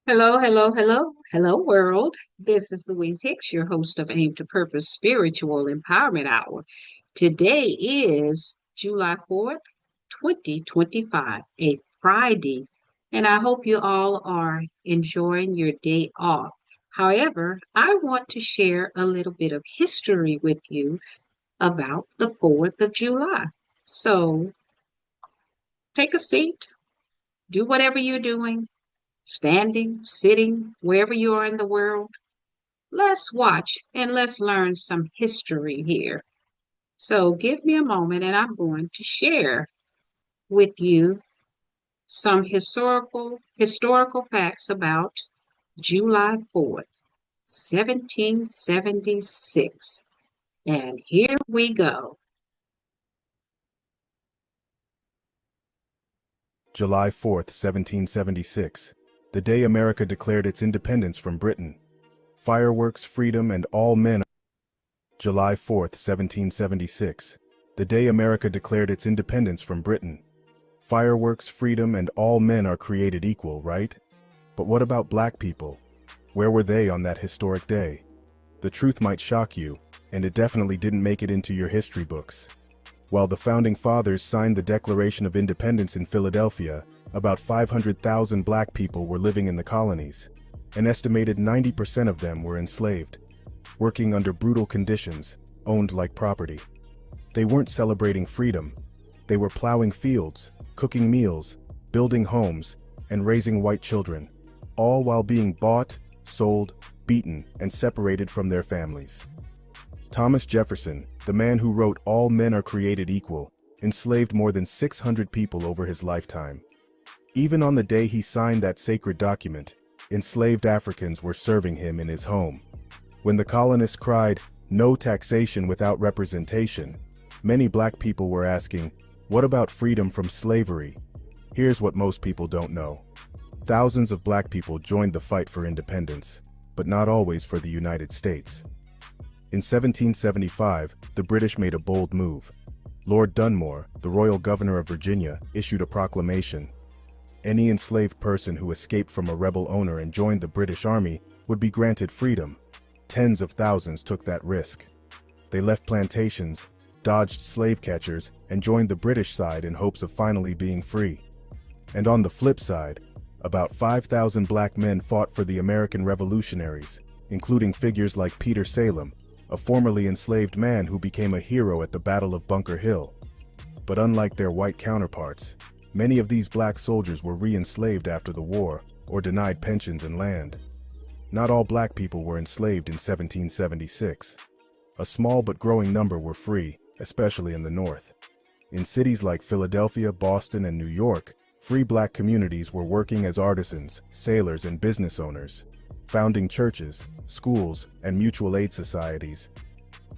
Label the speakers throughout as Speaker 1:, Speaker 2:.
Speaker 1: Hello, hello, hello, hello, world. This is Louise Hicks, your host of Aim to Purpose Spiritual Empowerment Hour. Today is July 4th, 2025, a Friday, and I hope you all are enjoying your day off. However, I want to share a little bit of history with you about the 4th of July. So take a seat, do whatever you're doing, standing, sitting, wherever you are in the world. Let's watch and let's learn some history here. So give me a moment and I'm going to share with you some historical facts about July 4th, 1776. And here we go.
Speaker 2: July 4th, 1776, the day America declared its independence from Britain. Fireworks, freedom, and all men. July 4th, 1776, the day America declared its independence from Britain. Fireworks, freedom, and all men are created equal, right? But what about black people? Where were they on that historic day? The truth might shock you, and it definitely didn't make it into your history books. While the Founding Fathers signed the Declaration of Independence in Philadelphia, about 500,000 black people were living in the colonies. An estimated 90% of them were enslaved, working under brutal conditions, owned like property. They weren't celebrating freedom. They were plowing fields, cooking meals, building homes, and raising white children, all while being bought, sold, beaten, and separated from their families. Thomas Jefferson, the man who wrote "All men are created equal," enslaved more than 600 people over his lifetime. Even on the day he signed that sacred document, enslaved Africans were serving him in his home. When the colonists cried, "No taxation without representation," many black people were asking, what about freedom from slavery? Here's what most people don't know. Thousands of black people joined the fight for independence, but not always for the United States. In 1775, the British made a bold move. Lord Dunmore, the royal governor of Virginia, issued a proclamation. Any enslaved person who escaped from a rebel owner and joined the British Army would be granted freedom. Tens of thousands took that risk. They left plantations, dodged slave catchers, and joined the British side in hopes of finally being free. And on the flip side, about 5,000 black men fought for the American revolutionaries, including figures like Peter Salem, a formerly enslaved man who became a hero at the Battle of Bunker Hill. But unlike their white counterparts, many of these black soldiers were re-enslaved after the war or denied pensions and land. Not all black people were enslaved in 1776. A small but growing number were free, especially in the North. In cities like Philadelphia, Boston, and New York, free black communities were working as artisans, sailors, and business owners, founding churches, schools, and mutual aid societies.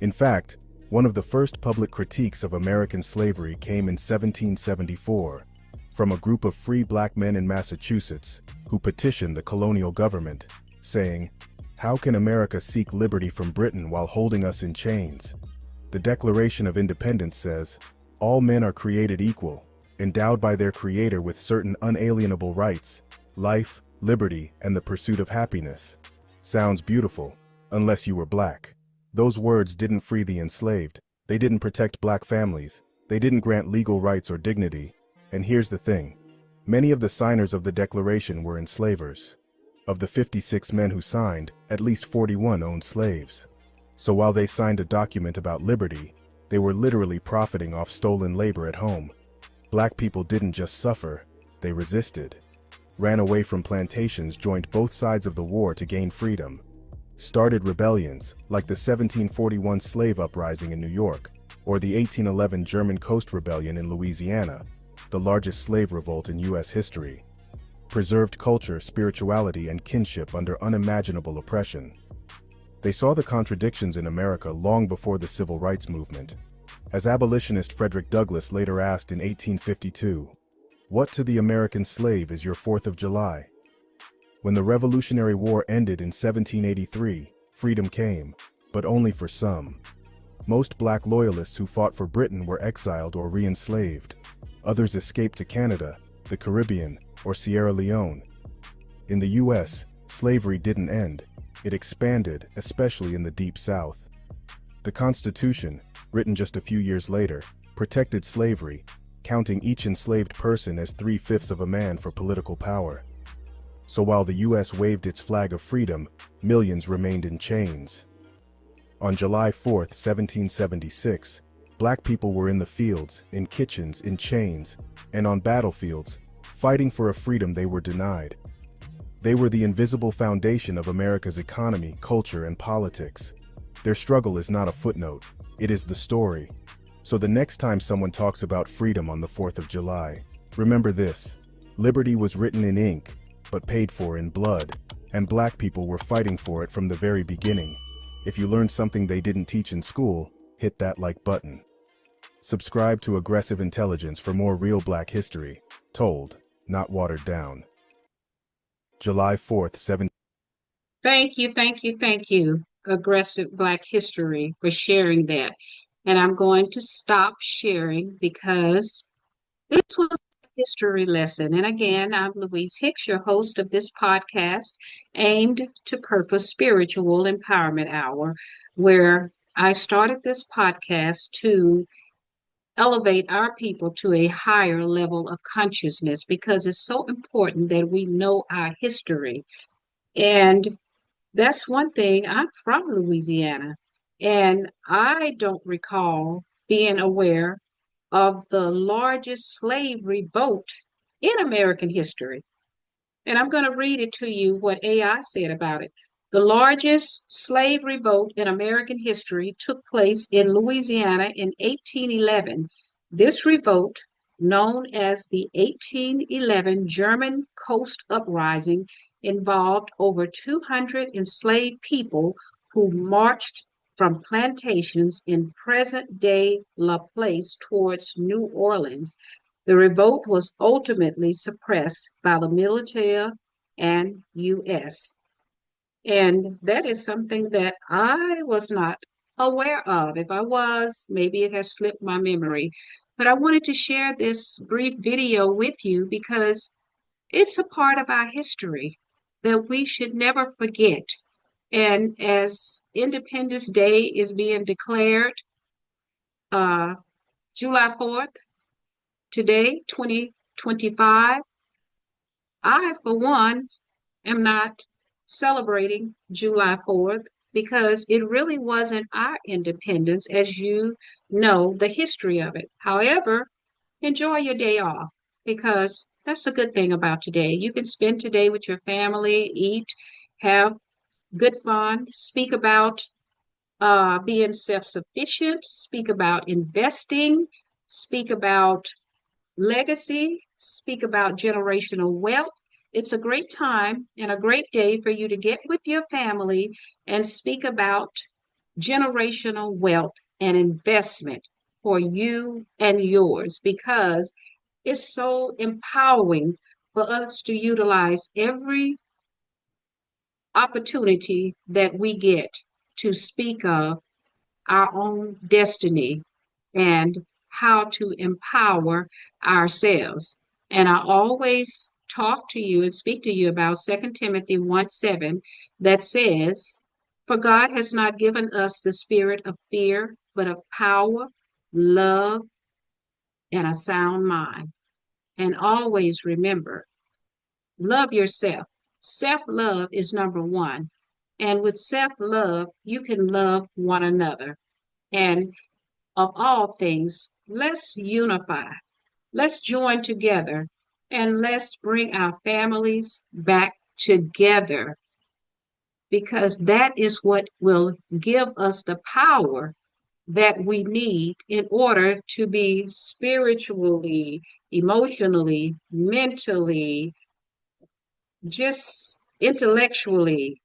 Speaker 2: In fact, one of the first public critiques of American slavery came in 1774 from a group of free black men in Massachusetts who petitioned the colonial government, saying, "How can America seek liberty from Britain while holding us in chains?" The Declaration of Independence says, "All men are created equal, endowed by their Creator with certain unalienable rights, life, liberty, and the pursuit of happiness." Sounds beautiful, unless you were black. Those words didn't free the enslaved. They didn't protect black families. They didn't grant legal rights or dignity. And here's the thing. Many of the signers of the Declaration were enslavers. Of the 56 men who signed, at least 41 owned slaves. So while they signed a document about liberty, they were literally profiting off stolen labor at home. Black people didn't just suffer, they resisted. Ran away from plantations, joined both sides of the war to gain freedom. Started rebellions, like the 1741 slave uprising in New York, or the 1811 German Coast Rebellion in Louisiana, the largest slave revolt in U.S. history. Preserved culture, spirituality, and kinship under unimaginable oppression. They saw the contradictions in America long before the Civil Rights Movement. As abolitionist Frederick Douglass later asked in 1852, "What to the American slave is your 4th of July?" When the Revolutionary War ended in 1783, freedom came, but only for some. Most black loyalists who fought for Britain were exiled or re-enslaved. Others escaped to Canada, the Caribbean, or Sierra Leone. In the U.S., slavery didn't end. It expanded, especially in the Deep South. The Constitution, written just a few years later, protected slavery, counting each enslaved person as 3/5 of a man for political power. So while the U.S. waved its flag of freedom, millions remained in chains. On July 4, 1776, black people were in the fields, in kitchens, in chains, and on battlefields, fighting for a freedom they were denied. They were the invisible foundation of America's economy, culture, and politics. Their struggle is not a footnote, it is the story. So the next time someone talks about freedom on the 4th of July, remember this: liberty was written in ink, but paid for in blood, and black people were fighting for it from the very beginning. If you learned something they didn't teach in school, hit that like button. Subscribe to Aggressive Intelligence for more real black history, told, not watered down. July 4th, 17.
Speaker 1: Thank you, Aggressive Black History, for sharing that. And I'm going to stop sharing because this was a history lesson. And again, I'm Louise Hicks, your host of this podcast, aimed to purpose spiritual empowerment hour, where I started this podcast to elevate our people to a higher level of consciousness because it's so important that we know our history. And that's one thing. I'm from Louisiana, and I don't recall being aware of the largest slave revolt in American history. And I'm going to read it to you what AI said about it. The largest slave revolt in American history took place in Louisiana in 1811. This revolt, known as the 1811 German Coast Uprising, involved over 200 enslaved people who marched from plantations in present-day Laplace towards New Orleans. The revolt was ultimately suppressed by the military and U.S. And that is something that I was not aware of. If I was, maybe it has slipped my memory. But I wanted to share this brief video with you because it's a part of our history that we should never forget. And as Independence Day is being declared, uh, July 4th, today, 2025, I, for one, am not celebrating July 4th because it really wasn't our independence, as you know the history of it. However, enjoy your day off because that's a good thing about today. You can spend today with your family, eat, have good fun, speak about being self sufficient, speak about investing, speak about legacy, speak about generational wealth. It's a great time and a great day for you to get with your family and speak about generational wealth and investment for you and yours because it's so empowering for us to utilize every opportunity that we get to speak of our own destiny and how to empower ourselves. And I always talk to you and speak to you about 2 Timothy 1:7 that says, "For God has not given us the spirit of fear, but of power, love, and a sound mind." And always remember, love yourself. Self love is number one. And with self love, you can love one another. And of all things, let's unify. Let's join together and let's bring our families back together because that is what will give us the power that we need in order to be spiritually, emotionally, mentally, just intellectually,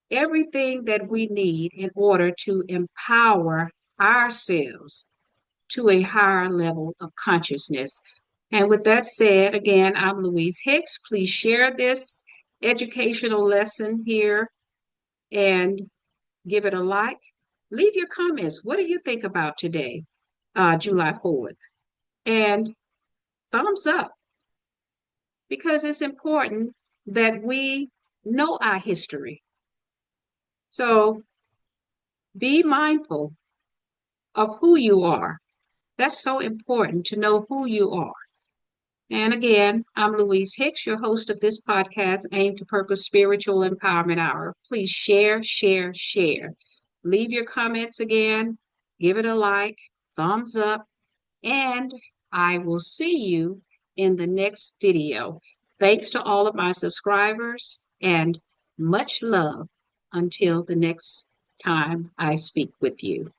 Speaker 1: everything that we need in order to empower ourselves to a higher level of consciousness. And with that said, again, I'm Louise Hicks. Please share this educational lesson here and give it a like. Leave your comments. What do you think about today, July 4th? And thumbs up because it's important that we know our history. So be mindful of who you are. That's so important to know who you are. And again, I'm Louise Hicks, your host of this podcast, Aim to Purpose Spiritual Empowerment Hour. Please share, share, share. Leave your comments again, give it a like, thumbs up, and I will see you in the next video. Thanks to all of my subscribers and much love until the next time I speak with you.